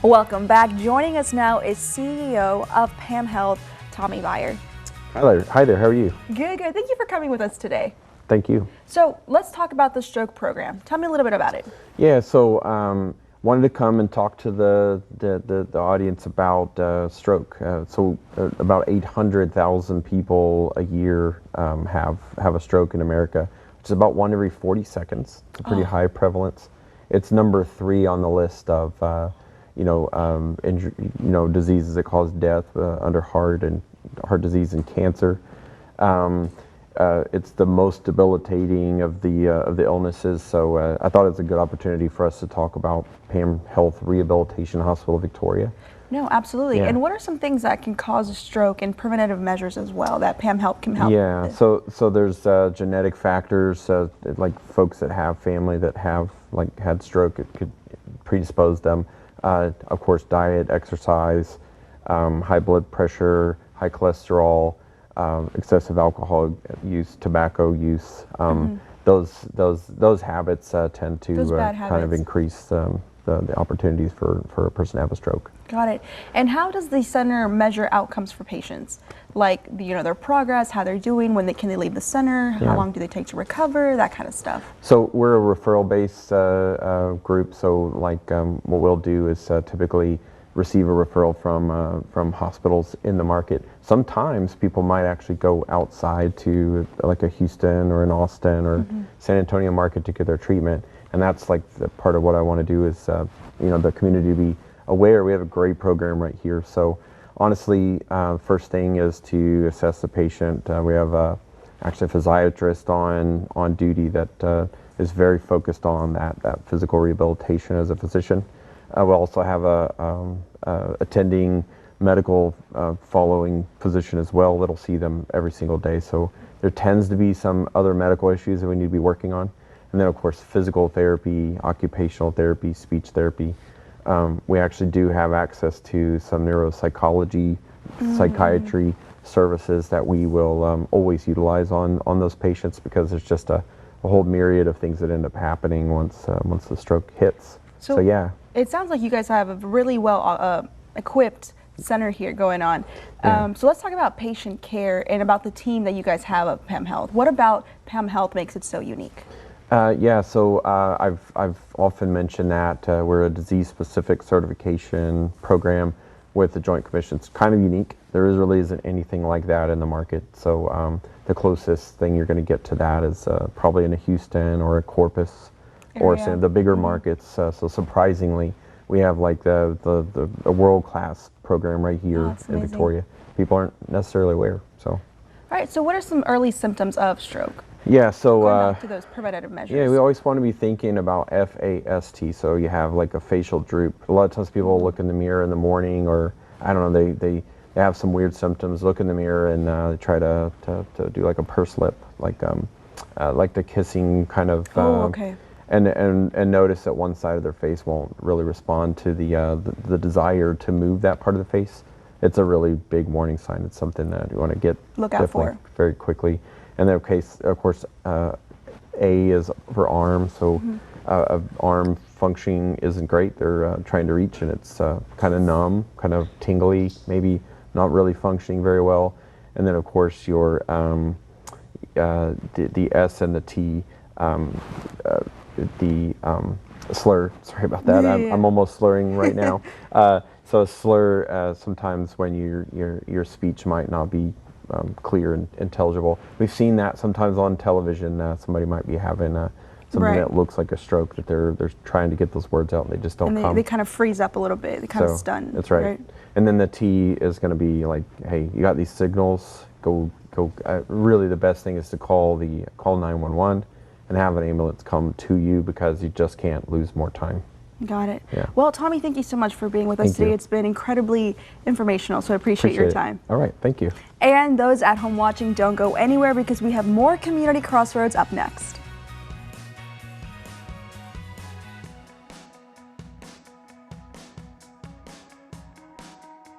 Welcome back. Joining us now is CEO of PAM Health, Tommy Beyer. Hi there, how are you? Good. Thank you for coming with us today. Thank you. So let's talk about the stroke program. Tell me a little bit about it. Yeah, so wanted to come and talk to the audience about stroke. About 800,000 people a year have a stroke in America, which is about 1 every 40 seconds. It's a pretty high prevalence. It's number 3 on the list of diseases that cause death under heart disease and cancer. It's the most debilitating of the illnesses, so I thought it was a good opportunity for us to talk about PAM Health Rehabilitation Hospital Victoria. No, absolutely. Yeah. And what are some things that can cause a stroke and preventative measures as well that PAM Health can help Yeah, with? so there's genetic factors, like folks that have family that have had stroke, it could predispose them. Of course, diet, exercise, high blood pressure, high cholesterol, excessive alcohol use, tobacco use. Those habits tend to kind of increase the opportunities for a person to have a stroke. Got it. And how does the center measure outcomes for patients? Like, their progress, how they're doing, can they leave the center, how long do they take to recover, that kind of stuff? So we're a referral-based group, so what we'll do is typically receive a referral from hospitals in the market. Sometimes people might actually go outside to like a Houston or an Austin or San Antonio market to get their treatment, and that's like the part of what I want to do is the community to be aware. We have a great program right here. So honestly, first thing is to assess the patient. We have actually a physiatrist on duty that is very focused on that physical rehabilitation as a physician. We'll also have a attending medical following physician as well that'll see them every single day. So there tends to be some other medical issues that we need to be working on. And then of course, physical therapy, occupational therapy, speech therapy. We actually do have access to some neuropsychology, psychiatry services that we will always utilize on those patients, because there's just a whole myriad of things that end up happening once the stroke hits. So yeah. It sounds like you guys have a really well equipped center here going on. So let's talk about patient care and about the team that you guys have at PAM Health. What about PAM Health makes it so unique? So I've often mentioned that we're a disease-specific certification program with the Joint Commission. It's kind of unique. There really isn't anything like that in the market. So the closest thing you're going to get to that is probably in a Houston or a Corpus or some of the bigger markets. So surprisingly, we have like a world-class program right here in Victoria. People aren't necessarily aware. So. All right. So what are some early symptoms of stroke? Yeah, so going back to those preventative measures. Yeah, we always want to be thinking about FAST. So you have like a facial droop. A lot of times people look in the mirror in the morning, or I don't know, they have some weird symptoms. Look in the mirror and they try to do like a pursed lip, like the kissing kind of. And notice that one side of their face won't really respond to the desire to move that part of the face. It's a really big warning sign. It's something that you want to look out for very quickly. And then, of course, A is for arm. So arm functioning isn't great. They're trying to reach, and it's kind of numb, kind of tingly, maybe not really functioning very well. And then, of course, your the S and the T. Slur. Sorry about that. I'm almost slurring right now. So a slur, sometimes when your speech might not be clear and intelligible. We've seen that sometimes on television. Somebody might be having something that looks like a stroke, that they're trying to get those words out and they just don't come. They kind of freeze up a little bit. They kind of stun. That's right. And then the T is going to be like, hey, you got these signals. Go. Really, the best thing is to call 911 and have an ambulance come to you, because you just can't lose more time. Got it. Yeah. Well, Tommy, thank you so much for being with us today. It's been incredibly informational, so I appreciate your time. All right, thank you. And those at home watching, don't go anywhere, because we have more Community Crossroads up next.